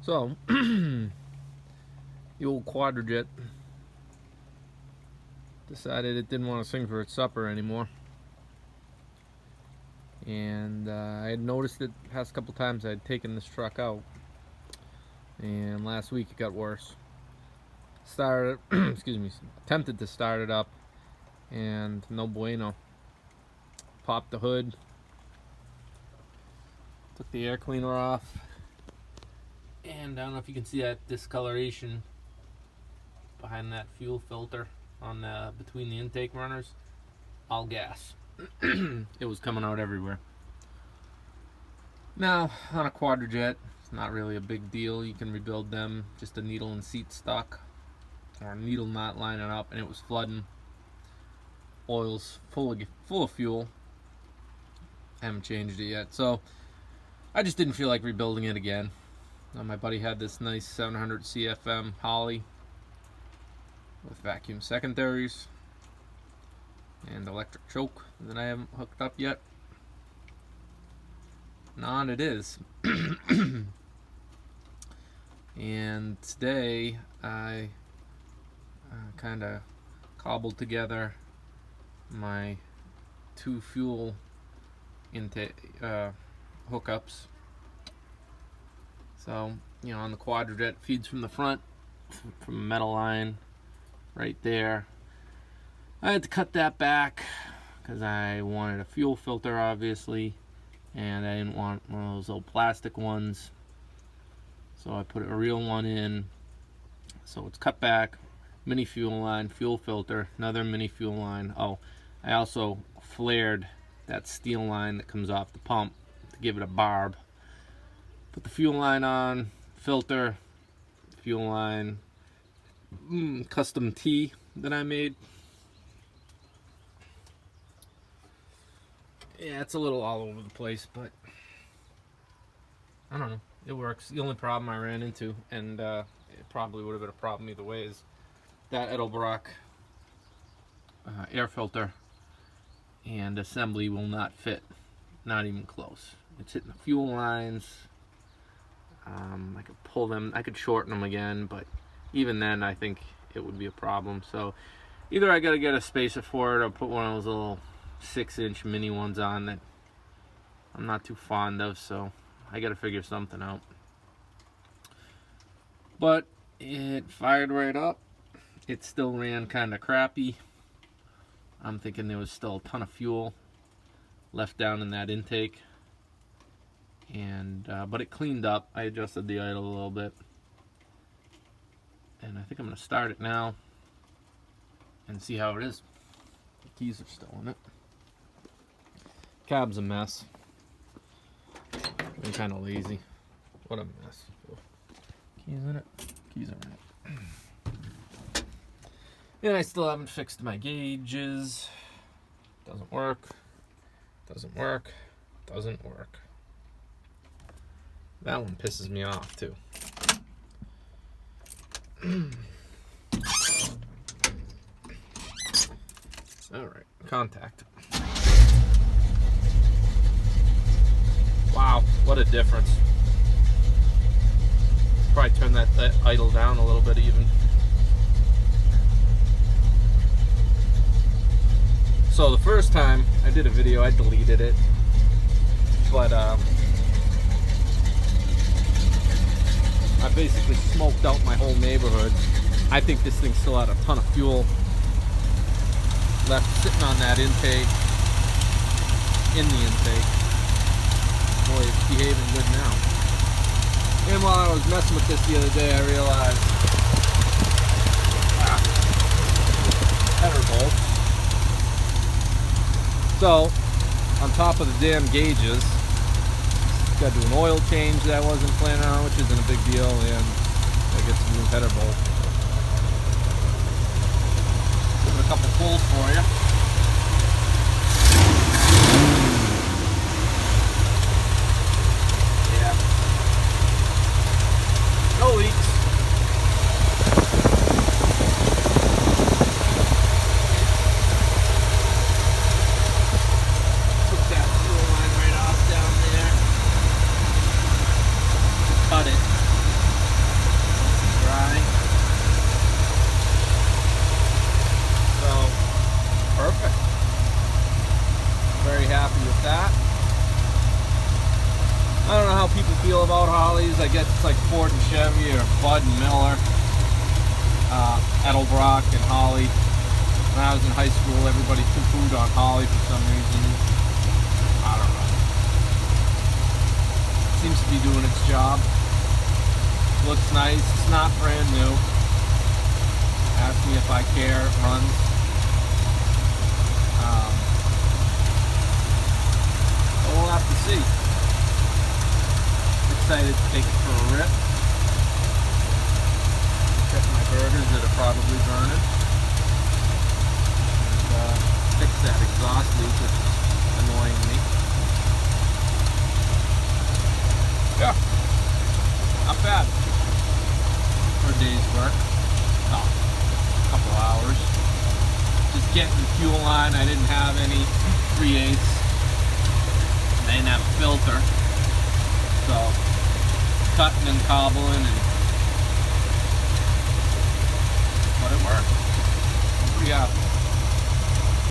So, the old quadjet decided it didn't want to sing for its supper anymore. And I had noticed it the past couple times I had taken this truck out. And last week it got worse. Started, attempted to start it up, and no bueno. Popped the hood, took the air cleaner off, and I don't know if you can see that discoloration behind that fuel filter on the between the intake runners. All gas. It was coming out everywhere. Now on a quadjet, it's not really a big deal. You can rebuild them. Just a needle and seat stuck, or a needle not lining up, and it was flooding. Oil's full of fuel. Haven't changed it yet, so I just didn't feel like rebuilding it again. My buddy had this nice 700 CFM Holley with vacuum secondaries and electric choke that I haven't hooked up yet. And on it is. And today I kind of cobbled together my two fuel intake hookups. So, on the quadjet, feeds from the front, from a metal line right there. I had to cut that back because I wanted a fuel filter, obviously, and I didn't want one of those old plastic ones, so I put a real one in. So it's cut back, mini fuel line, fuel filter, another mini fuel line. Oh, I also flared that steel line that comes off the pump to give it a barb. Put the fuel line on, filter, fuel line, custom T that I made. Yeah, it's a little all over the place, but I don't know, it works. The only problem I ran into, and it probably would have been a problem either way, is that Edelbrock air filter and assembly will not fit, not even close. It's hitting the fuel lines. I could pull them, I could shorten them again, but even then I think it would be a problem. So either I gotta get a spacer for it or put one of those little 6-inch mini ones on that I'm not too fond of, so I gotta figure something out. But it fired right up. It still ran kind of crappy. I'm thinking there was still a ton of fuel left down in that intake, and but it cleaned up. I adjusted the idle a little bit, and I think I'm going to start it now and see how it is. The keys are still in it. Cab's a mess. I'm kind of lazy. What a mess. Keys in it? Keys are in it. And I still haven't fixed my gauges. Doesn't work. Doesn't work. Doesn't work. That one pisses me off too. Alright, contact. Wow, what a difference. Probably turn that idle down a little bit even. So the first time I did a video, I deleted it, but I basically smoked out my whole neighborhood. I think this thing still had a ton of fuel left sitting on that intake, in the intake. Boy, it's behaving good now. And while I was messing with this the other day, I realized header bolt. So, on top of the damn gauges, got to do an oil change that I wasn't planning on, which isn't a big deal, and I get some new header bolt. Give it a couple pulls for you. Yeah. No leaks. Cut it. happy with that. I don't know how people feel about Holleys. I guess it's like Ford and Chevy or Bud and Miller, Edelbrock and Holley. When I was in high school, everybody poo-pooed on Holley for some reason. I don't know. It seems to be doing its job. Looks nice. It's not brand new. Ask me if I care. It runs. But we'll have to see. Excited to take it for a rip. Check my burgers that are probably burning. Fix that exhaust leak, which is annoying me. Yeah, not bad for a day's work. No, a couple hours. Just getting the fuel on. I didn't have any 3/8. I didn't have a filter, so cutting and cobbling, but it worked. I'm pretty happy.